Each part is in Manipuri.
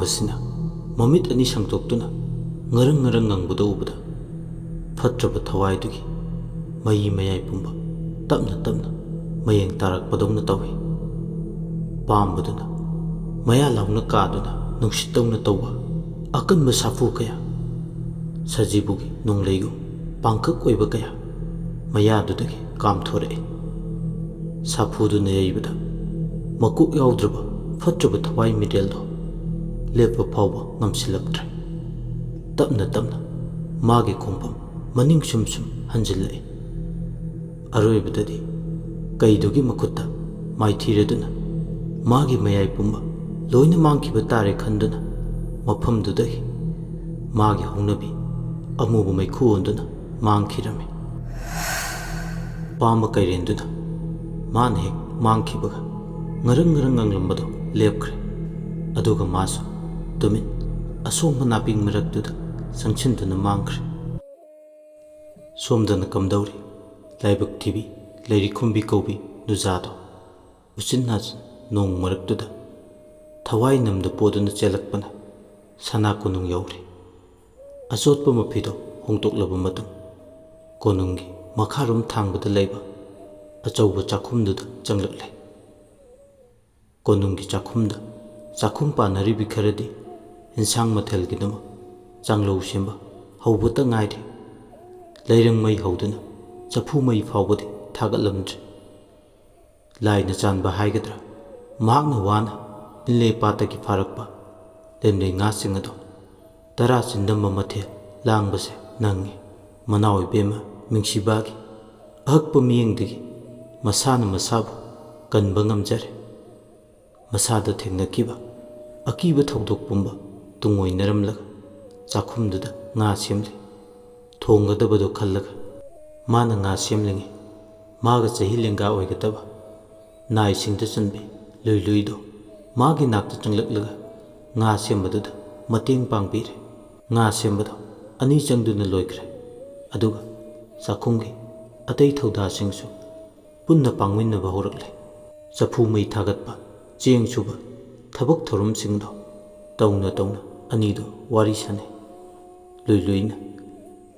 ꯄꯥꯝꯕꯁꯤꯅ ꯃꯃꯤꯠ ꯑꯅꯤ ꯁꯪꯇꯣꯛꯇꯨꯅ ꯉꯔꯪ ꯉꯔꯪ ꯉꯪꯕꯗ ꯎꯕꯗ ꯐꯠꯇ꯭ꯔꯕ ꯊꯋꯥꯏꯗꯨꯒꯤ ꯃꯍꯤ ꯃꯌꯥꯏ ꯄꯨꯝꯕ ꯇꯞꯅ ꯇꯞꯅ ꯃꯌꯦꯡ ꯇꯥꯔꯛꯄꯗꯧꯅ ꯇꯧꯏ꯫ ꯄꯥꯝꯕꯗꯨꯅ ꯃꯌꯥ ꯂꯥꯎꯅ ꯀꯥꯗꯨꯅ ꯅꯨꯡꯁꯤꯠꯇꯧꯅ ꯇꯧꯕ ꯑꯀꯟꯕ ꯁꯥꯐꯨ ꯀꯌꯥ, ꯁꯖꯤꯕꯨꯒꯤ ꯅꯣꯡꯂꯩꯒꯨꯝ ꯄꯥꯡꯈꯛ ꯑꯣꯏꯕ ꯀꯌꯥ ꯃꯌꯥꯗꯨꯗꯒꯤ ꯀꯥꯝꯊꯣꯔꯛꯏ꯫ ꯁꯥꯐꯨꯗꯨꯅ ꯌꯩꯕꯗ ꯃꯀꯣꯛ ꯌꯥꯎꯗ꯭ꯔꯕ ꯐꯠꯇ꯭ꯔꯕ ꯊꯋꯥꯏ ꯃꯤꯔꯦꯜꯗꯣ ꯂꯦꯞꯄ ꯐꯥꯎꯕ ꯉꯝꯁꯤꯜꯂꯛꯇ꯭ꯔꯦ꯫ ꯇꯞꯅ ꯇꯞꯅ ꯃꯥꯒꯤ ꯈꯣꯡꯐꯝ ꯃꯅꯤꯡ ꯁꯨꯝ ꯁꯨꯝ ꯍꯟꯖꯤꯜꯂꯛꯏ꯫ ꯑꯔꯣꯏꯕꯗꯗꯤ ꯀꯩꯗꯨꯒꯤ ꯃꯈꯨꯠꯇ ꯃꯥꯏꯊꯤꯔꯗꯨꯅ ꯃꯥꯒꯤ ꯃꯌꯥꯏ ꯄꯨꯝꯕ ꯂꯣꯏꯅ ꯃꯥꯡꯈꯤꯕ ꯇꯥꯔꯦ ꯈꯟꯗꯨꯅ ꯃꯐꯝꯗꯨꯗꯒꯤ ꯃꯥꯒꯤ ꯍꯧꯅꯕꯤ ꯑꯃꯨꯕ ꯃꯩꯈꯨ ꯑꯣꯟꯗꯨꯅ ꯃꯥꯡꯈꯤꯔꯝꯃꯤ꯫ ꯄꯥꯝꯕ ꯀꯩꯔꯦꯟꯗꯨꯅ ꯃꯥꯅ ꯍꯦꯛ ꯃꯥꯡꯈꯤꯕꯒ ꯉꯔꯪ ꯉꯔꯪ ꯉꯪꯂꯝꯕꯗꯣ ꯂꯦꯞꯈ꯭ꯔꯦ꯫ ꯑꯗꯨꯒ ꯃꯥꯁꯨ ꯇꯨꯃꯤꯟ ꯑꯁꯣꯡꯕ ꯅꯥꯄꯤ ꯃꯔꯛꯇꯨꯗ ꯆꯪꯁꯤꯟꯗꯨꯅ ꯃꯥꯡꯈ꯭ꯔꯦ꯫ ꯁꯣꯝꯗꯅ ꯀꯝꯗꯧꯔꯤ ꯂꯥꯏꯕꯛ ꯊꯤꯕꯤ ꯂꯩꯔꯤꯈꯨꯝꯕꯤ ꯀꯧꯕꯤ ꯅꯨꯖꯥꯗꯣ ꯎꯆꯤꯟ ꯅꯥꯆꯤꯟ ꯅꯣꯡ ꯃꯔꯛꯇꯨꯗ ꯊꯋꯥꯏ ꯅꯝꯗ ꯄꯣꯗꯨꯅ ꯆꯦꯜꯂꯛꯄꯅ ꯁꯅꯥ ꯀꯣꯅꯨꯡ ꯌꯧꯔꯦ꯫ ꯑꯆꯣꯠꯄ ꯃꯐꯤꯗꯣ ꯍꯣꯡꯗꯣꯛꯂꯕ ꯃꯇꯨꯡ ꯀꯣꯅꯨꯡꯒꯤ ꯃꯈꯥꯔꯣꯝ ꯊꯥꯡꯕꯗ ꯂꯩꯕ ꯑꯆꯧꯕ ꯆꯥꯛꯈꯨꯝꯗꯨꯗ ꯆꯪꯂꯛꯂꯦ꯫ ꯀꯣꯅꯨꯡꯒꯤ ꯆꯥꯛꯈꯨꯝꯗ ꯆꯥꯛꯈꯨꯝ ꯄꯥꯟꯅꯔꯤꯕꯤ ꯈꯔꯗꯤ ꯏꯟꯁꯥꯡ ꯃꯊꯦꯜꯒꯤꯗꯃꯛ ꯆꯥꯡꯂꯧ ꯁꯦꯝꯕ ꯍꯧꯕꯇ ꯉꯥꯏꯔꯤ꯫ ꯂꯩꯔꯪ ꯃꯩ ꯍꯧꯗꯨꯅ ꯆꯐꯨ ꯃꯩ ꯐꯥꯎꯕꯗꯤ ꯊꯥꯒꯠꯂꯝꯗ꯭ꯔꯤ꯫ ꯂꯥꯏꯅ ꯆꯥꯟꯕ ꯍꯥꯏꯒꯗ꯭ꯔꯥ, ꯃꯍꯥꯛꯅ ꯋꯥꯅ ꯏꯟꯂꯦ ꯄꯥꯠꯇꯒꯤ ꯐꯥꯔꯛꯄ ꯂꯦꯝꯂꯩ ꯉꯥꯁꯤꯡ ꯑꯗꯣ ꯇꯔꯥ ꯆꯤꯟꯗꯝꯕ ꯃꯊꯦꯜ ꯂꯥꯡꯕꯁꯦ ꯅꯪꯉꯤ꯫ ꯃꯅꯥꯎ ꯏꯕꯦꯝꯃ ꯃꯤꯡꯁꯤꯕꯥꯒꯤ ꯑꯍꯛꯄ ꯃꯤꯠꯌꯦꯡꯗꯒꯤ ꯃꯁꯥꯅ ꯃꯁꯥꯕꯨ ꯀꯟꯕ ꯉꯝꯖꯔꯦ꯫ ꯃꯁꯥꯗ ꯊꯦꯡꯅꯈꯤꯕ ꯑꯀꯤꯕ ꯊꯧꯗꯣꯛ ꯄꯨꯝꯕ ꯇꯨꯡꯑꯣꯏꯅꯔꯝꯂꯒ ꯆꯥꯛꯈꯨꯝꯗꯨꯗ ꯉꯥ ꯁꯦꯝꯂꯤ꯫ ꯊꯣꯡꯒꯗꯕꯗꯣ ꯈꯜꯂꯒ ꯃꯥꯅ ꯉꯥ ꯁꯦꯝꯂꯤꯉꯩ ꯃꯥꯒ ꯆꯍꯤ ꯂꯦꯡꯒꯥ ꯑꯣꯏꯒꯗꯕ ꯅꯥꯏꯁꯤꯡꯗ ꯆꯟꯕꯤ ꯂꯨꯏ ꯂꯨꯏꯗꯣ ꯃꯥꯒꯤ ꯅꯥꯛꯇ ꯆꯪꯂꯛꯂꯒ ꯉꯥ ꯁꯦꯝꯕꯗꯨꯗ ꯃꯇꯦꯡ ꯄꯥꯡꯕꯤꯔꯦ꯫ ꯉꯥ ꯁꯦꯝꯕꯗꯣ ꯑꯅꯤ ꯆꯪꯗꯨꯅ ꯂꯣꯏꯈ꯭ꯔꯦ꯫ ꯑꯗꯨꯒ ꯆꯥꯛꯈꯨꯝꯒꯤ ꯑꯇꯩ ꯊꯧꯗꯥꯁꯤꯡꯁꯨ ꯄꯨꯟꯅ ꯄꯥꯡꯃꯤꯟꯅꯕ ꯍꯧꯔꯛꯂꯦ꯫ ꯆꯐꯨ ꯃꯩ ꯊꯥꯒꯠꯄ, ꯆꯦꯡ ꯁꯨꯕ, ꯊꯕꯛ ꯊꯧꯔꯝꯁꯤꯡꯗꯣ ꯇꯧꯅ ꯇꯧꯅ ꯑꯅꯤꯗꯣ ꯋꯥꯔꯤ ꯁꯥꯅꯩ꯫ ꯂꯨꯏ ꯂꯨꯏꯅ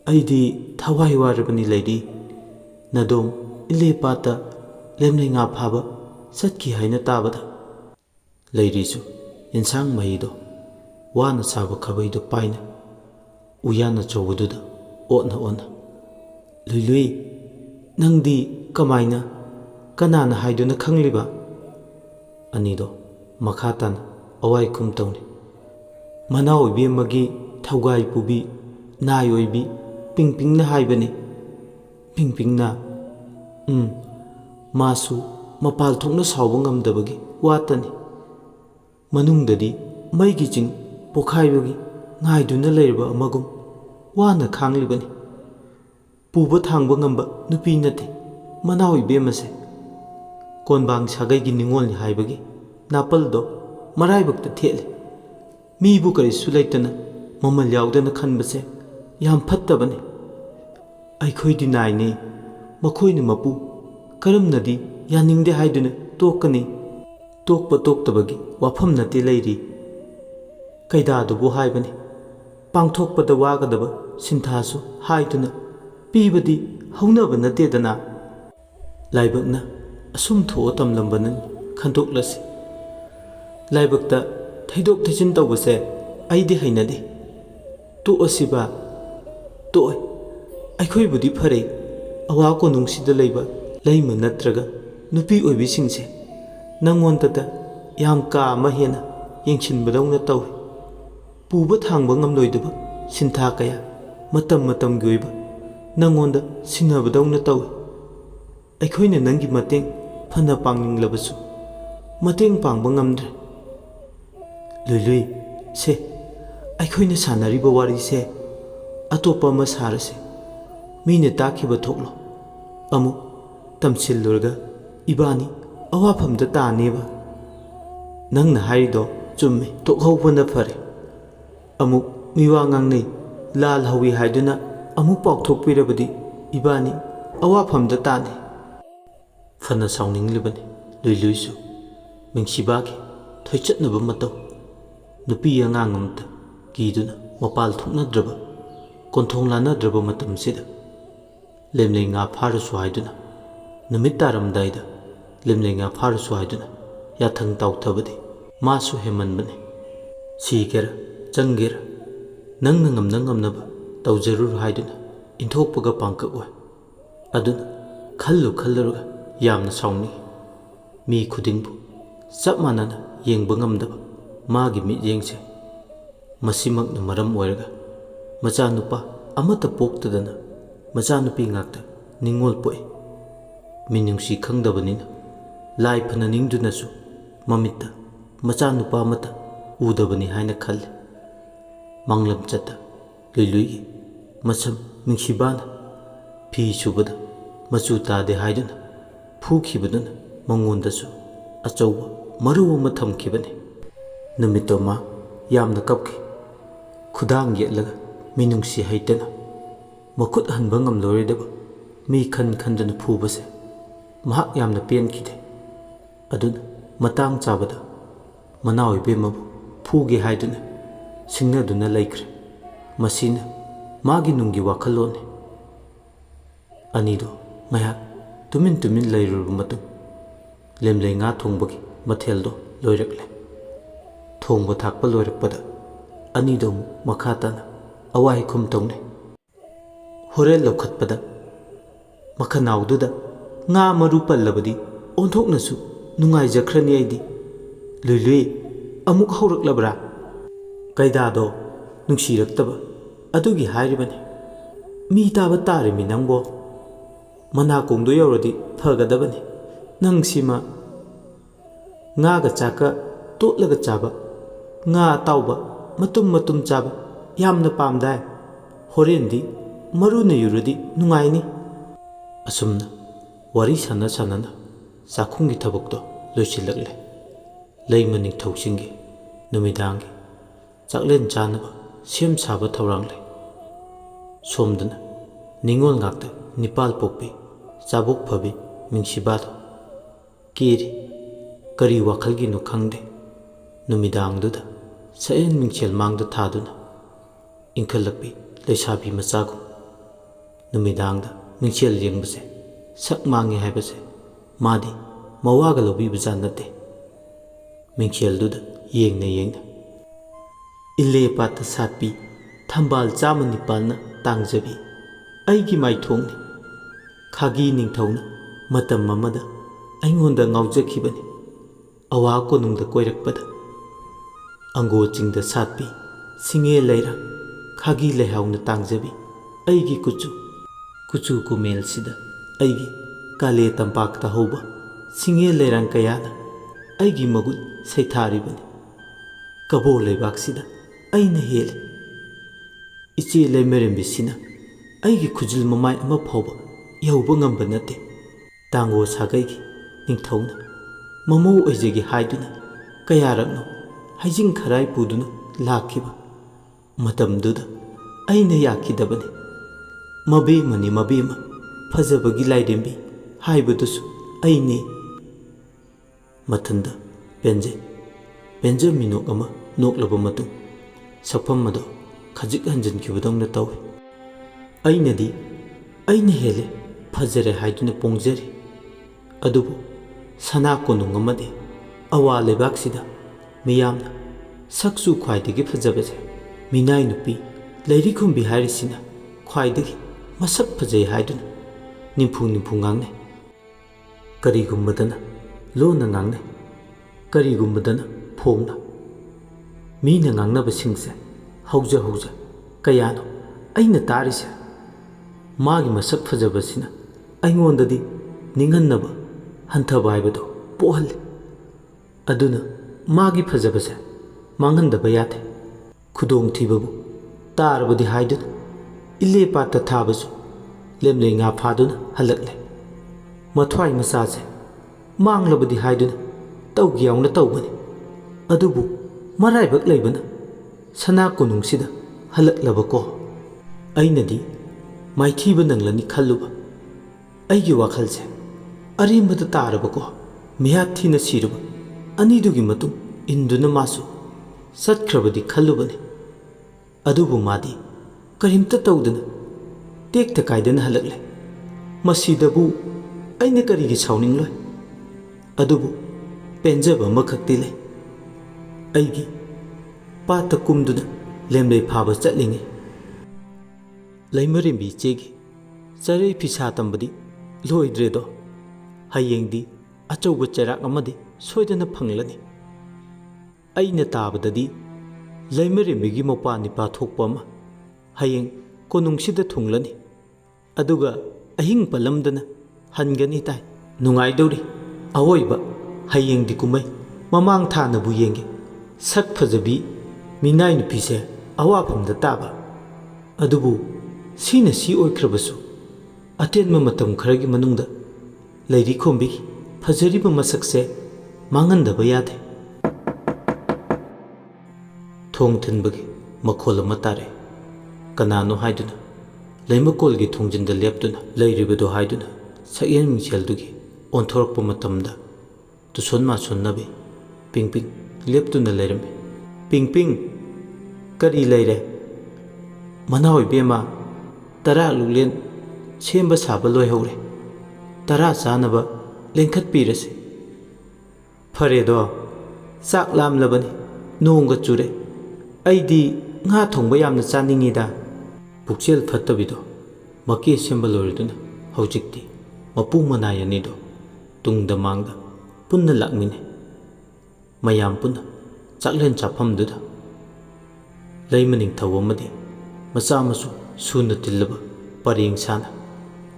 "ꯑꯩꯗꯤ ꯊꯋꯥꯏ ꯋꯥꯔꯕꯅꯤ ꯂꯩꯔꯤ, ꯅꯗꯣꯝ ꯏꯟꯂꯦ ꯄꯥꯠꯇ ꯂꯦꯝꯂꯩ ꯉꯥ ꯐꯥꯕ ꯆꯠꯈꯤ ꯍꯥꯏꯅ ꯇꯥꯕꯗ." ꯂꯩꯔꯤꯁꯨ ꯏꯟꯁꯥꯡ ꯃꯍꯤꯗꯣ ꯋꯥꯅ ꯁꯥꯕ ꯈꯥꯕꯩꯗꯣ ꯄꯥꯏꯅ ꯎꯌꯥꯟ ꯑꯆꯧꯕꯗꯨꯗ ꯑꯣꯠꯅ ꯑꯣꯠꯅ "ꯂꯨꯏ ꯂꯨꯏ, ꯅꯪꯗꯤ ꯀꯃꯥꯏꯅ, ꯀꯅꯥꯅ ꯍꯥꯏꯗꯨꯅ ꯈꯪꯂꯤꯕ?" ꯑꯅꯤꯗꯣ ꯃꯈꯥ ꯇꯥꯅ ꯑꯋꯥꯏ ꯈꯨꯝ ꯇꯧꯅꯤ꯫ "ꯃꯅꯥꯎ ꯏꯕꯦꯝꯃꯒꯤ ꯊꯧꯒꯥꯏ ꯄꯨꯕꯤ ꯅꯥꯏ ꯑꯣꯏꯕꯤ ꯄꯤꯡꯄꯤꯡꯅ ꯍꯥꯏꯕꯅꯤ." "ꯄꯤꯡꯄꯤꯡꯅ?" "ꯃꯥꯁꯨ ꯃꯄꯥꯜ ꯊꯣꯛꯅ ꯁꯥꯎꯕ ꯉꯝꯗꯕꯒꯤ ꯋꯥꯇꯅꯤ꯫ ꯃꯅꯨꯡꯗꯗꯤ ꯃꯩꯒꯤ ꯆꯤꯡ ꯄꯣꯈꯥꯏꯕꯒꯤ ꯉꯥꯏꯗꯨꯅ ꯂꯩꯔꯕ ꯑꯃꯒꯨꯝ ꯋꯥꯅ ꯈꯥꯡꯂꯤꯕꯅꯤ꯫ ꯄꯨꯕ ꯊꯥꯡꯕ ꯉꯝꯕ ꯅꯨꯄꯤ ꯅꯠꯇꯦ ꯃꯅꯥꯎ ꯏꯕꯦꯝꯃꯁꯦ꯫ ꯀꯣꯟꯕꯥꯡ ꯁꯥꯒꯩꯒꯤ ꯅꯤꯡꯉꯣꯜꯅꯤ ꯍꯥꯏꯕꯒꯤ ꯅꯥꯄꯜꯗꯣ ꯃꯔꯥꯏꯕꯛꯇ ꯊꯦꯠꯂꯤ꯫ ꯃꯤꯕꯨ ꯀꯔꯤꯁꯨ ꯂꯩꯇꯅ ꯃꯃꯜ ꯌꯥꯎꯗꯅ ꯈꯟꯕꯁꯦ ꯌꯥꯝ ꯐꯠꯇꯕꯅꯤ꯫ ꯑꯩꯈꯣꯏꯗꯤ ꯅꯥꯏꯅꯤ, ꯃꯈꯣꯏꯅ ꯃꯄꯨ, ꯀꯔꯝꯅꯗꯤ ꯌꯥꯅꯤꯡꯗꯦ ꯍꯥꯏꯗꯨꯅ ꯇꯣꯛꯀꯅꯤ?" "ꯇꯣꯛꯄ ꯇꯣꯛꯇꯕꯒꯤ ꯋꯥꯐꯝ ꯅꯠꯇꯦ ꯂꯩꯔꯤ, ꯀꯩꯗꯥꯗꯨꯕꯨ ꯍꯥꯏꯕꯅꯤ꯫ ꯄꯥꯡꯊꯣꯛꯄꯗ ꯋꯥꯒꯗꯕ ꯁꯤꯟꯊꯥꯁꯨ ꯍꯥꯏꯗꯨꯅ ꯄꯤꯕꯗꯤ ꯍꯧꯅꯕ ꯅꯠꯇꯦꯗꯅ꯫ ꯂꯥꯏꯕꯛꯅ ꯑꯁꯨꯝ ꯊꯣꯛꯑ ꯇꯝꯂꯝꯕꯅꯤ ꯈꯟꯗꯣꯛꯂꯁꯤ꯫ ꯂꯥꯏꯕꯛꯇ ꯊꯩꯗꯣꯛ ꯊꯩꯖꯤꯟ ꯇꯧꯕꯁꯦ ꯑꯩꯗꯤ ꯍꯩꯅꯗꯦ꯫ ꯇꯣꯛꯑꯁꯤ ꯕꯥ." "ꯇꯣꯛꯑꯣꯏ, ꯑꯩꯈꯣꯏꯕꯨꯗꯤ ꯐꯔꯦ꯫ ꯑꯋꯥ ꯀꯣꯅꯨꯡꯁꯤꯗ ꯂꯩꯕ ꯂꯩꯃ ꯅꯠꯇ꯭ꯔꯒ ꯅꯨꯄꯤ ꯑꯣꯏꯕꯤꯁꯤꯡꯁꯦ ꯅꯉꯣꯟꯗꯇ ꯌꯥꯝ ꯀꯥ ꯑꯃ ꯍꯦꯟꯅ ꯌꯦꯡꯁꯤꯟꯕꯗꯧꯅ ꯇꯧꯏ꯫ ꯄꯨꯕ ꯊꯥꯡꯕ ꯉꯝꯂꯣꯏꯗꯕ ꯁꯤꯟꯊꯥ ꯀꯌꯥ ꯃꯇꯝ ꯃꯇꯝꯒꯤ ꯑꯣꯏꯕ ꯅꯉꯣꯟꯗ ꯁꯤꯟꯅꯕꯗꯧꯅ ꯇꯧꯏ꯫ ꯑꯩꯈꯣꯏꯅ ꯅꯪꯒꯤ ꯃꯇꯦꯡ ꯐꯅ ꯄꯥꯡꯅꯤꯡꯂꯕꯁꯨ ꯃꯇꯦꯡ ꯄꯥꯡꯕ ꯉꯝꯗ꯭ꯔꯦ꯫ ꯂꯨꯏ ꯂꯨꯏ, ꯁꯦ ꯑꯩꯈꯣꯏꯅ ꯁꯥꯟꯅꯔꯤꯕ ꯋꯥꯔꯤꯁꯦ ꯑꯇꯣꯞꯄ ꯑꯃ ꯁꯥꯔꯁꯤ꯫ ꯃꯤꯅ ꯇꯥꯈꯤꯕ ꯊꯣꯛꯂꯣ꯫ ꯑꯃꯨꯛ ꯇꯝꯁꯤꯜꯂꯨꯔꯒ ꯏꯕꯥꯅꯤ ꯑꯋꯥꯐꯝꯗ ꯇꯥꯅꯦꯕ." "ꯅꯪꯅ ꯍꯥꯏꯔꯤꯗꯣ ꯆꯨꯝꯃꯤ, ꯇꯣꯛꯍꯧꯕꯅ ꯐꯔꯦ꯫ ꯑꯃꯨꯛ ꯃꯤꯋꯥ ꯉꯥꯡꯅꯩ, ꯂꯥꯜ ꯍꯧꯏ ꯍꯥꯏꯗꯨꯅ ꯑꯃꯨꯛ ꯄꯥꯎꯊꯣꯛꯄꯤꯔꯕꯗꯤ ꯏꯕꯥꯅꯤ ꯑꯋꯥꯐꯝꯗ ꯇꯥꯅꯤ." ꯐꯅ ꯁꯥꯎꯅꯤꯡꯂꯤꯕꯅꯤ ꯂꯨꯏ ꯂꯨꯏꯁꯨ ꯃꯤꯡꯁꯤꯕꯥꯒꯤ ꯊꯣꯏꯆꯠꯅꯕ ꯃꯇꯧ nupi angang amta kiduna mapal thuknadraba konthong lanadraba matamsida lemlei nga pharasu haiduna numit taramdaida lemlei nga pharasu haiduna yathang tawthabadi masu hemanbane sigera changera nangna ngamnaba tawjarur haiduna inthokpaga pangka oy aduna khalluruga yamna sauni mi khudingbu chap manana yengba ngamdaba magi mityengse masimakna maram oiraga machanupa amata poktadana machanupi ngakta ningol poe minungsi khangdabanina lai phana ningdunasu mamitta machanupa amata udabani haina khalle manglam chata lui masam mingsibana phi subada machu tade haiduna phukhibaduna mangondasu achauba maru ama thamkhibane numitoma yamna kapki khudang yetlaga minungsi haitana makut hanba ngamloredaba mi khandana phubase mahak yamna penkhide aduna matang chabada manawi bemabu phuge haiduna singnaduna laikre masina magi nungi wakhalone anido ngayak tumin lairur matung lemlei nga thongbagi matheldo loirakle thongba thakpa loirakpada anido makhatana awai khum tongne horel lokhatpada makhanawduda nga maru pallabadi onthoknasu nungai jakhrani aidi lui amuk hawraklabra kaidado nungsirektaba adugi hairibane mi taba tarimi nangbo mana kongdo yorodi phagadabane nangsima nga ga chaka totlaga chaba nga tauba matum chaba yamna pamdai horendi maruna yurudi nungaini asumna wari sanana sakhungi thabukdo loichilagle leimani thausingi numidangi chaklen chanaba sem saba thaurangle somdana ningol ngakta nipal pokpi chabuk phabi mingsibado kiri kari wakhalgi no khangde numidangduda saen mingchel mangda thaduna inkhalapi leisabi machagu numidangda mingchel yengbase sak mangi haibase madi mawaga lobi bjanate mingchelduda yengna ille pat satpi thambal chamani palna tangjabi aigi maithongni khagi ningthौना matam amada aingonda ngaujakhibani awa konungda koirakpada ango chingda satpi singe leira khagi lehauna tangjabi aigi kuchu kumel sida aigi kale tampakta hoba singe leirang kayana aigi magul saitharibani kabo leibak sida aina hele ichi lemerembisina aigi khujil mamai ama phauba yauba ngamba nate tango sagaigi ningthौना mamo oijegi haiduna kayarakno haijing kharai puduna lakhiba matamduda aina yakidabane mabe ma phajabagi laidembi haibadusu aine mathanda penje minok ama noklaba matung sakpham mado khajik hanjan kibadongna tawi ainadi aina hele phajare haiduna pongjari adubu sana konung amade awa lebaksida miyamna saksu khwaidagi phajabase minai nupi leirikhumbi hairisina khwaidagi masak phajai haiduna nimphung ngangne karigumbadana lona ngangne karigumbadana phongna mina ngangnabasingse hauja kayano aina tarise magi masak phajabasina aingondadi ningannaba hanthaba haibado pohalle aduna magi phajabase manghandaba yate khudong thibabu tarabadi haiduna ille patta thabasu lemle nga phaduna halakle mathwai masase manglabadi haiduna tawgiyauna tawbani adubu maraibak leibana sana konungsida halaklabako ainadi maithiba nanglani khalluba aigi wakhalse arimbada tarabako mihathina siruba anidugi matung induna masu ꯆꯠꯈ꯭ꯔꯕꯗꯤ ꯈꯜꯂꯨꯕꯅꯤ ꯑꯗꯨꯕꯨ ꯃꯥꯗꯤ ꯀꯔꯤꯝꯇ ꯇꯧꯗꯅ ꯇꯦꯛꯇ ꯀꯥꯏꯗꯅ ꯍꯜꯂꯛꯂꯦ ꯃꯁꯤꯗꯕꯨ ꯑꯩꯅ ꯀꯔꯤꯒꯤ ꯁꯥꯎꯅꯤꯡꯂꯣꯏ ꯑꯗꯨꯕꯨ ꯄꯦꯟꯖꯕ ꯑꯃꯈꯛꯇꯤ ꯂꯩ ꯑꯩꯒꯤ ꯄꯥꯠꯇ ꯀꯨꯝꯗꯨꯅ ꯂꯦꯝꯂꯩ ꯐꯥꯕ ꯆꯠꯂꯤꯉꯩ ꯂꯩꯃꯔꯦꯝꯕꯤ ꯏꯆꯦꯒꯤ ꯆꯔꯩ ꯐꯤꯁꯥ ꯇꯝꯕꯗꯤ ꯂꯣꯏꯗ꯭ꯔꯦꯗꯣ ꯍꯌꯦꯡꯗꯤ ꯑꯆꯧꯕ ꯆꯩꯔꯥꯛ ꯑꯃꯗꯤ ꯁꯣꯏꯗꯅ ꯐꯪꯂꯅꯤ ꯑꯩꯅ ꯇꯥꯕꯗꯗꯤ ꯂꯩꯃꯔꯦꯝꯕꯤꯒꯤ ꯃꯧꯄꯥ ꯅꯤꯄꯥ ꯊꯣꯛꯄ ꯑꯃ ꯍꯌꯦꯡ ꯀꯣꯅꯨꯡꯁꯤꯗ ꯊꯨꯡꯂꯅꯤ ꯑꯗꯨꯒ ꯑꯍꯤꯡ ꯄꯜꯂꯝꯗꯅ ꯍꯟꯒꯅꯤ ꯇꯥꯏ ꯅꯨꯡꯉꯥꯏꯗꯧꯔꯤ ꯑꯋꯣꯏꯕ ꯍꯌꯦꯡꯗꯤ ꯀꯨꯝꯃꯩ ꯃꯃꯥꯡ ꯊꯥꯅꯕꯨ ꯌꯦꯡꯒꯦ ꯁꯛ ꯐꯖꯕꯤ ꯃꯤꯅꯥꯏ ꯅꯨꯄꯤꯁꯦ ꯑꯋꯥꯐꯝꯗ ꯇꯥꯕ ꯑꯗꯨꯕꯨ ꯁꯤꯅ ꯁꯤ ꯑꯣꯏꯈ꯭ꯔꯕꯁꯨ ꯑꯇꯦꯟꯕ ꯃꯇꯝ ꯈꯔꯒꯤ ꯃꯅꯨꯡꯗ ꯂꯩꯔꯤꯈꯣꯝꯕꯤ ꯐꯖꯔꯤꯕ ꯃꯁꯛꯁꯦ ꯃꯥꯡꯍꯟꯗꯕ ꯌꯥꯗꯦ ꯊꯣꯡ ꯊꯤꯟꯕꯒꯤ ꯃꯈꯣꯜ ꯑꯃ ꯇꯥꯔꯦ ꯀꯅꯥꯅꯣ ꯍꯥꯏꯗꯨꯅ ꯂꯩꯃꯀꯣꯜꯒꯤ ꯊꯣꯡꯖꯤꯟꯗ ꯂꯦꯞꯇꯨꯅ ꯂꯩꯔꯤꯕꯗꯣ ꯍꯥꯏꯗꯨꯅ ꯁꯛꯌꯦꯡ ꯃꯤꯡꯁꯦꯜꯗꯨꯒꯤ ꯑꯣꯟꯊꯣꯔꯛꯄ ꯃꯇꯝꯗ ꯇꯨꯁꯣꯟ ꯃꯥꯁꯣꯟꯅꯕꯤ ꯄꯤꯡꯄꯤꯡ ꯂꯦꯞꯇꯨꯅ ꯂꯩꯔꯝꯃꯤ ꯄꯤꯡꯄꯤꯡ ꯀꯔꯤ ꯂꯩꯔꯦ ꯃꯅꯥꯎ ꯏꯕꯦꯝꯃ ꯇꯔꯥ ꯂꯨꯛꯂꯦꯟ ꯁꯦꯝꯕ ꯁꯥꯕ ꯂꯣꯏꯍꯧꯔꯦ ꯇꯔꯥ ꯆꯥꯅꯕ ꯂꯦꯡꯈꯠꯄꯤꯔꯁꯤ ꯐꯔꯦꯗꯣ ꯆꯥꯛ ꯂꯥꯝꯂꯕꯅꯤ ꯅꯣꯡꯒ ꯆꯨꯔꯦ ꯑꯩꯗꯤ ꯉꯥ ꯊꯣꯡꯕ ꯌꯥꯝꯅ ꯆꯥꯅꯤꯡꯉꯤꯗ ꯄꯨꯛꯆꯦꯜ ꯐꯠꯇꯕꯤꯗꯣ ꯃꯀꯦ ꯁꯦꯝꯕ ꯂꯣꯏꯔꯗꯨꯅ ꯍꯧꯖꯤꯛꯇꯤ ꯃꯄꯨ ꯃꯅꯥꯏ ꯑꯅꯤꯗꯣ ꯇꯨꯡꯗ ꯃꯥꯡꯗ ꯄꯨꯟꯅ ꯂꯥꯛꯃꯤꯟꯅꯩ ꯃꯌꯥꯝ ꯄꯨꯟꯅ ꯆꯥꯛꯂꯦꯟ ꯆꯥꯐꯝꯗꯨꯗ ꯂꯩꯃ ꯅꯤꯡꯊꯧ ꯑꯃꯗꯤ ꯃꯆꯥ ꯃꯁꯨ ꯁꯨꯅ ꯇꯤꯜꯂꯕ ꯄꯔꯦꯡ ꯁꯥꯅ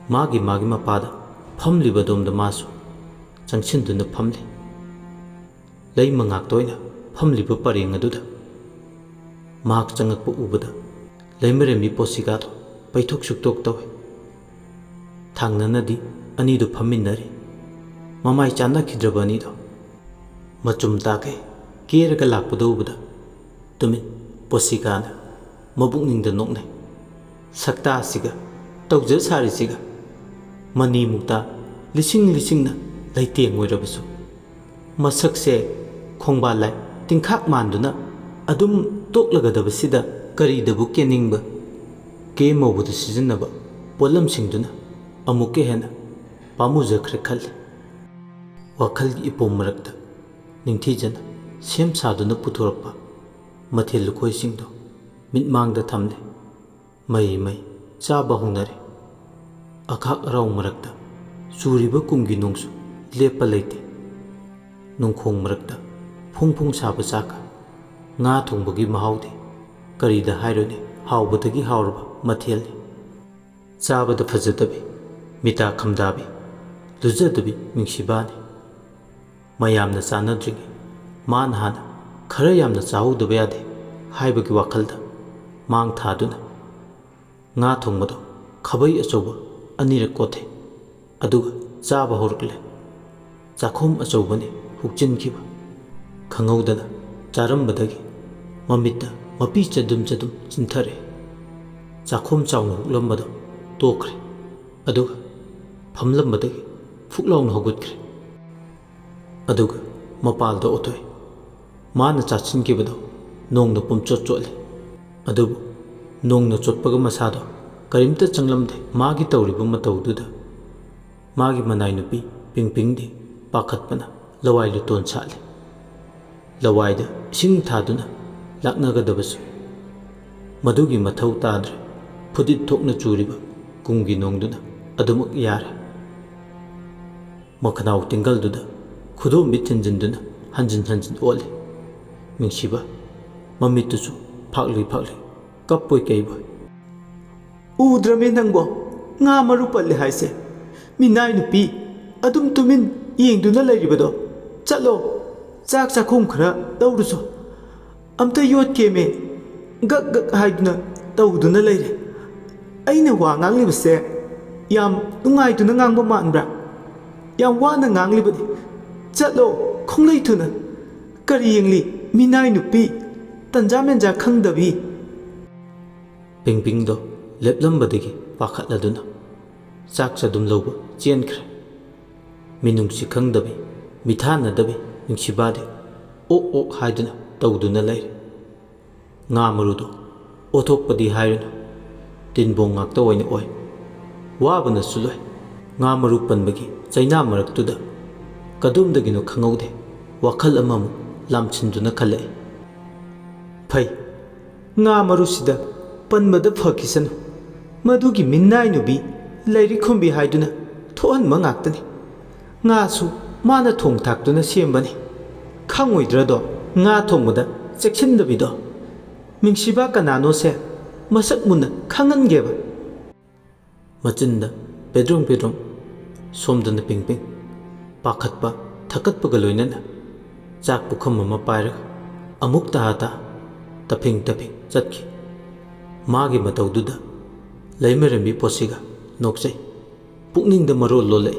ꯃꯥꯒꯤ ꯃꯄꯥꯗ ꯐꯝꯂꯤꯕꯗꯣꯝꯗ ꯃꯥꯁꯨ ꯆꯪꯁꯤꯟꯗꯨꯅ ꯐꯝꯂꯤ ꯂꯩꯃ ꯉꯥꯛꯇ ꯑꯣꯏꯅ ꯐꯝꯂꯤꯕ ꯄꯔꯦꯡ ꯑꯗꯨꯗ ꯃꯍꯥꯛ ꯆꯪꯉꯛꯄ ꯎꯕꯗ ꯂꯩꯃꯔꯦꯝꯕꯤ ꯄꯣꯁꯤꯀꯥꯗꯣ ꯄꯩꯊꯣꯛ ꯁꯨꯛꯇꯣꯛ ꯇꯧꯏ ꯊꯥꯡꯅꯅꯗꯤ ꯑꯅꯤꯗꯨ ꯐꯝꯃꯤꯟꯅꯔꯤ ꯃꯃꯥꯏ ꯆꯥꯟꯅꯈꯤꯗ꯭ꯔꯕ ꯑꯅꯤꯗꯣ ꯃꯆꯨꯝ ꯇꯥꯈꯩ ꯀꯦꯔꯒ ꯂꯥꯛꯄꯗ ꯎꯕꯗ ꯇꯨꯃꯤꯟ ꯄꯣꯁꯤꯀꯥꯅ ꯃꯕꯨꯛꯅꯤꯡꯗ ꯅꯣꯛꯅꯩ ꯁꯛꯇꯥ ꯑꯁꯤꯒ ꯇꯧꯖ ꯁꯥꯔꯤꯁꯤꯒ ꯃꯅꯤ ꯃꯨꯛꯇ ꯂꯤꯁꯤꯡꯅ ꯂꯩꯇꯦꯡ ꯑꯣꯏꯔꯕꯁꯨ ꯃꯁꯛꯁꯦ ꯈꯣꯡꯕꯥꯜ ꯂꯥꯏ ꯇꯤꯡꯈꯥꯛ ꯃꯥꯟꯗꯨꯅ ꯑꯗꯨꯝ ꯇꯣꯛꯂꯒꯗꯕꯁꯤꯗ ꯀꯔꯤꯗꯕꯨ ꯀꯦꯅꯤꯡꯕ ꯀꯦ ꯃꯧꯕꯗ ꯁꯤꯖꯤꯟꯅꯕ ꯄꯣꯠꯂꯝꯁꯤꯡꯗꯨꯅ ꯑꯃꯨꯛꯀ ꯍꯦꯟꯅ ꯄꯥꯝꯃꯨꯖꯈ꯭ꯔꯦ ꯈꯜꯂꯤ ꯋꯥꯈꯜꯒꯤ ꯏꯄꯣꯝ ꯃꯔꯛꯇ ꯅꯤꯡꯊꯤꯖꯅ ꯁꯦꯝ ꯁꯥꯗꯨꯅ ꯄꯨꯊꯣꯔꯛꯄ ꯃꯊꯦꯜ ꯂꯨꯀꯣꯏꯁꯤꯡꯗꯣ ꯃꯤꯠꯃꯥꯡꯗ ꯊꯝꯂꯦ ꯃꯩ ꯆꯥꯕ ꯍꯧꯅꯔꯦ ꯑꯈꯥꯛ ꯑꯔꯥꯎ ꯃꯔꯛꯇ ꯆꯨꯔꯤꯕ ꯀꯨꯝꯒꯤ ꯅꯣꯡꯁꯨ ꯂꯦꯞꯄ ꯂꯩꯇꯦ ꯅꯨꯡꯈꯣꯡ ꯃꯔꯛꯇ ꯐꯣꯡ ꯁꯥꯕ ꯆꯥꯛꯀ ꯉꯥ ꯊꯣꯡꯕꯒꯤ ꯃꯍꯥꯎꯗꯤ ꯀꯔꯤꯗ ꯍꯥꯏꯔꯨꯅꯤ ꯍꯥꯎꯕꯗꯒꯤ ꯍꯥꯎꯔꯕ ꯃꯊꯦꯜꯅꯤ ꯆꯥꯕꯗ ꯐꯖꯗꯕꯤ ꯃꯤꯇꯥ ꯈꯝꯗꯥꯕꯤ ꯂꯨꯖꯗꯕꯤ ꯅꯨꯡꯁꯤꯕꯥꯅꯤ ꯃꯌꯥꯝꯅ ꯆꯥꯅꯗ꯭ꯔꯤꯉꯩ ꯃꯥꯅ ꯍꯥꯟꯅ ꯈꯔ ꯌꯥꯝꯅ ꯆꯥꯍꯧꯗꯕ ꯌꯥꯗꯦ ꯍꯥꯏꯕꯒꯤ ꯋꯥꯈꯜꯗ ꯃꯥꯡ ꯊꯥꯗꯨꯅ ꯉꯥ ꯊꯣꯡꯕꯗꯣ ꯈꯥꯕꯩ ꯑꯆꯧꯕ ꯑꯅꯤꯔꯛ ꯀꯣꯠꯊꯩ ꯑꯗꯨꯒ ꯆꯥꯕ ꯍꯧꯔꯛꯂꯦ ꯆꯥꯛꯈꯣꯝ ꯑꯆꯧꯕꯅꯤ ꯍꯨꯛꯆꯤꯟꯈꯤꯕ ꯈꯪꯍꯧꯗꯅ ꯆꯥꯔꯝꯕꯗꯒꯤ ꯃꯃꯤꯠꯇ ꯃꯄꯤ ꯆꯗꯨꯝ ꯆꯤꯟꯊꯔꯦ ꯆꯥꯛꯈꯣꯝ ꯆꯥꯎꯅ ꯍꯨꯛꯂꯝꯕꯗꯣ ꯇꯣꯛꯈ꯭ꯔꯦ ꯑꯗꯨꯒ ꯐꯝꯂꯝꯕꯗꯒꯤ ꯐꯨꯛ ꯂꯥꯎꯅ ꯍꯧꯒꯠꯈ꯭ꯔꯦ ꯑꯗꯨꯒ ꯃꯄꯥꯜꯗ ꯑꯣꯊꯣꯛꯏ ꯃꯥꯅ ꯆꯥꯁꯤꯟꯈꯤꯕꯗꯣ ꯅꯣꯡꯅ ꯄꯨꯝꯆꯣꯠ ꯆꯣꯠꯂꯤ ꯑꯗꯨꯕꯨ ꯅꯣꯡꯅ ꯆꯣꯠꯄꯒ ꯃꯁꯥꯗꯣ ꯀꯔꯤꯝꯇ ꯆꯪꯂꯝꯗꯦ ꯃꯥꯒꯤ ꯇꯧꯔꯤꯕ ꯃꯇꯧꯗꯨꯗ ꯃꯥꯒꯤ ꯃꯅꯥꯏ ꯅꯨꯄꯤ ꯄꯤꯡꯄꯤꯡꯗꯤ ꯄꯥꯈꯠꯄꯅ ꯂꯋꯥꯏ ꯂꯨꯇꯣꯟ ꯁꯥꯠꯂꯤ ꯂꯋꯥꯏꯗ ꯏꯁꯤꯡ ꯊꯥꯗꯨꯅ ꯂꯥꯛꯅꯒꯗꯕꯁꯨ ꯃꯗꯨꯒꯤ ꯃꯊꯧ ꯇꯥꯗ꯭ꯔꯦ ꯐꯨꯗꯤꯠ ꯊꯣꯛꯅ ꯆꯨꯔꯤꯕ ꯀꯨꯝꯒꯤ ꯅꯣꯡꯗꯨꯅ ꯑꯗꯨꯃꯛ ꯌꯥꯔꯦ ꯃꯈꯅꯥꯎ ꯇꯤꯡꯒꯜꯗꯨꯗ ꯈꯨꯗꯣꯝꯕꯤ ꯊꯤꯟꯖꯤꯟꯗꯨꯅ ꯍꯟꯖꯤꯟ ꯑꯣꯠꯂꯤ ꯅꯨꯡꯁꯤꯕ ꯃꯃꯤꯠꯇꯨꯁꯨ ꯐꯥꯛꯂꯤ ꯀꯞꯄꯣꯏ ꯀꯩꯕꯣꯏ ꯎꯗ꯭ꯔꯃꯦ ꯅꯪꯕꯣ ꯉꯥ ꯃꯔꯨ ꯄꯜꯂꯦ ꯍꯥꯏꯁꯦ ꯃꯤꯅꯥꯏ ꯅꯨꯄꯤ ꯑꯗꯨꯝ ꯇꯨꯃꯤꯟ ꯌꯦꯡꯗꯨꯅ ꯂꯩꯔꯤꯕꯗꯣ ꯆꯠꯂꯣ ꯆꯥꯛ ꯆꯥꯛꯈꯣꯝ ꯈꯔ ꯂꯧꯔꯨꯆꯣ ꯑꯝꯇ ꯌꯣꯠꯀꯦꯃꯦ ꯒꯛ ꯍꯥꯏꯗꯨꯅ ꯇꯧꯗꯨꯅ ꯂꯩꯔꯦ ꯑꯩꯅ ꯋꯥ ꯉꯥꯡꯂꯤꯕꯁꯦ ꯌꯥꯝ ꯅꯨꯡꯉꯥꯏꯗꯨꯅ ꯉꯥꯡꯕ ꯃꯥꯟꯕ꯭ꯔꯥ ꯌꯥꯝ ꯋꯥꯅ ꯉꯥꯡꯂꯤꯕꯅꯤ ꯆꯠꯂꯣ ꯈꯣꯡꯂꯩ ꯊꯨꯅ ꯀꯔꯤ ꯌꯦꯡꯂꯤ ꯃꯤꯅꯥꯏ ꯅꯨꯄꯤ ꯇꯟꯖꯥ ꯃꯦꯟꯖꯥ ꯈꯪꯗꯕꯤ ꯄꯤꯡꯄꯤꯡꯗꯣ ꯂꯦꯞꯂꯝꯕꯗꯒꯤ ꯄꯥꯈꯠꯂꯗꯨꯅ ꯆꯥꯛ ꯆꯗꯨꯝ ꯂꯧꯕ ꯆꯦꯟꯈ꯭ꯔꯦ ꯃꯤꯅꯨꯡꯁꯤ ꯈꯪꯗꯕꯤ ꯃꯤꯊꯥꯅꯗꯕꯤ ꯅꯨꯡꯁꯤꯕꯥꯗꯤ ꯑꯣꯛ ꯍꯥꯏꯗꯨꯅ ꯇꯧꯗꯨꯅ ꯂꯩꯔꯦ nga marudo othokpadi hairunu tinbong ngakta oina oi wabana suloi nga maru panbagi chaina maraktuda kadumdagino khangaude wakhal amamu lamchinduna khalai phai nga maru sida panbada phakisanu madugi minnai nubi lairi khumbi haiduna thohan mangaktani nga su mana thong thakduna sembani khangoidrado nga thongmada chekhindabido mingsiba kanano se masak munna khangangeba machinda bedroom somdana pingping pakhatpa thakatpaga loinana chak pukham ama pairaga amuk tahata taping chatki magi mataududa leimerembi posiga nokchai pukningda maro lolai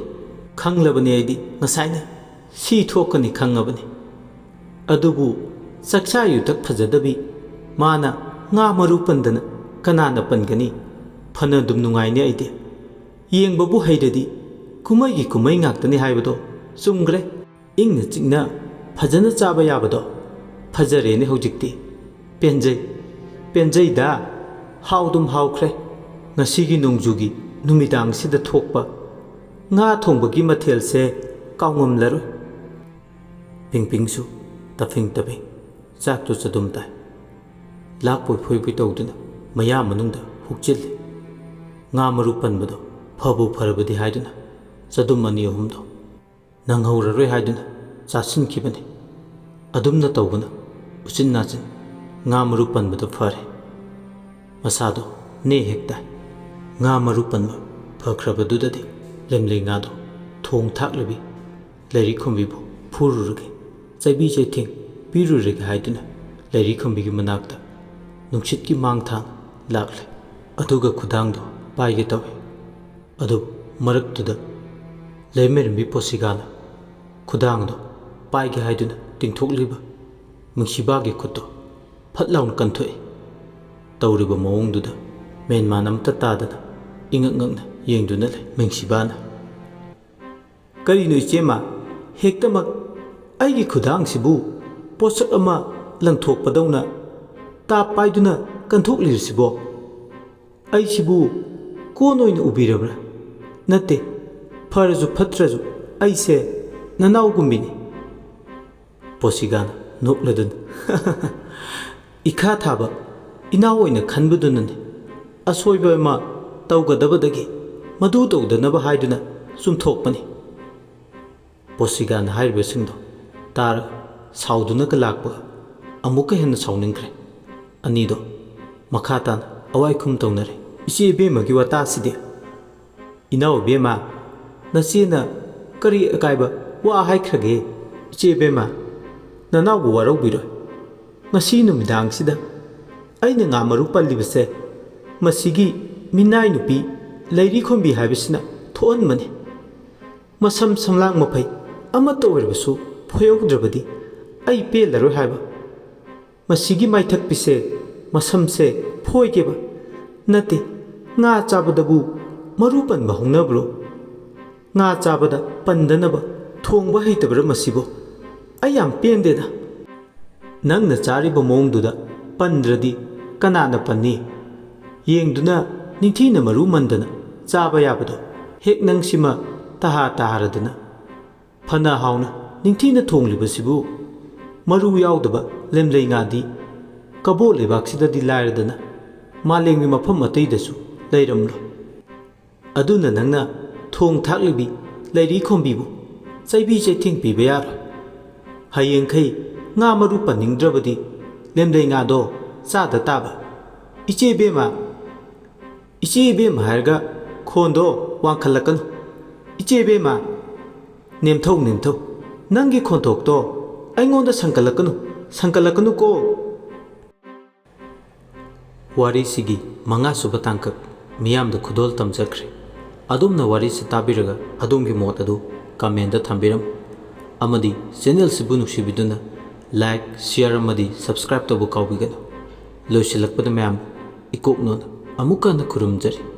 khanglabani aidi ngasaina si thokani khangabani adubu saksa yutak phajadabi mana nga maru pandana kanana pangani phana dum nungaini aidi yengbabu haidadi kumai ngaktani haibado sumgre ingna chingna phajana chaba yabado phajare ne hojikti penjai da haudum haukhre ngasigi nungjugi numidang sida thokpa nga thongbagi mathel se kaungam laru pingping su tafing chak tu chadum tai lakpoi phoi tawduna maya manungda hukchil nga maru panbado phabu pharabadi haiduna chadum ani ahumdo nanghauraroi haiduna chasin kibani adumna tawbuna uchin nachin nga maru panbado phare masado ne hekta nga maru panba phakrabadudadi lemlei nga do thong thaklabi lairi khumbibu phururge chaibi chaithing pirurge haiduna lairi khumbi manakta nungsit ki mangthang lakle aduga khudang do paige tawe adu marak tuda leimermi posigana khudang do paige haiduna tingthokliba mungsiba ge khutto phatlaun kanthoi tawriba mawong duda men manam ta tadana ingangna yengduna le mengsibana kari no ichema hektamak aigi khudang sibu posak ama langthok padawna ta paiduna kanthok lirsibo ai sibu konoina ubirabra nate faraju phatraju ai se nanau gumbini posigana nokladun ikha thaba inaw oina khanbudunane asoiba ma tawgadabadagi madu tawdanaba haiduna sumthokpani posigana haibe singdo tar sauduna ka lakpa amuka hen sauningkre anido makhatan awai khum tawnare ichi bema gi wata sidi inaw bema nasina kari akaiba wa haikrage ichi bema nanaw bu warau biro ngasi numidang sida aina nga maru pallibase masigi minai nupi lairi khombi haibisina thon mane masam samlang maphai amata oirbasu phoyogdrabadi ai pelaro haiba masigi maithak pise masamse phoigeba nati nga chabadabu maru panba hongnabro nga chabada pandanaba thongba heitabra masibo ayam pendeda nangna chariba mongduda pandradi kanana panni yengduna ningthina maru mandana chaba yabado hek nangsima taharadana phana hauna ningthina thonglibasibu maru yaudaba lemlei ngadi kabo lebaksida lairadana malengmi mafam ataidasu leiramlo aduna nangna thong thaklibi lairi khombibu chaibi chaithing piba yaro hayengkhai nga maru paningdrabadi lemlei ngado chada taba iche bema harga khondo wangkhalakanu iche bema nemthau nangi khonthok to aingonda sankalakanu ko wari sigi manga suba tangkak miyam da khudol tamjakre adumna wari se tabiraga adumgi mot adu comment da thambiram amadi channel sibu nuksibiduna like share amadi subscribe to bu kawbigano loisilakpada mayam ikoknon amuka na kurumjari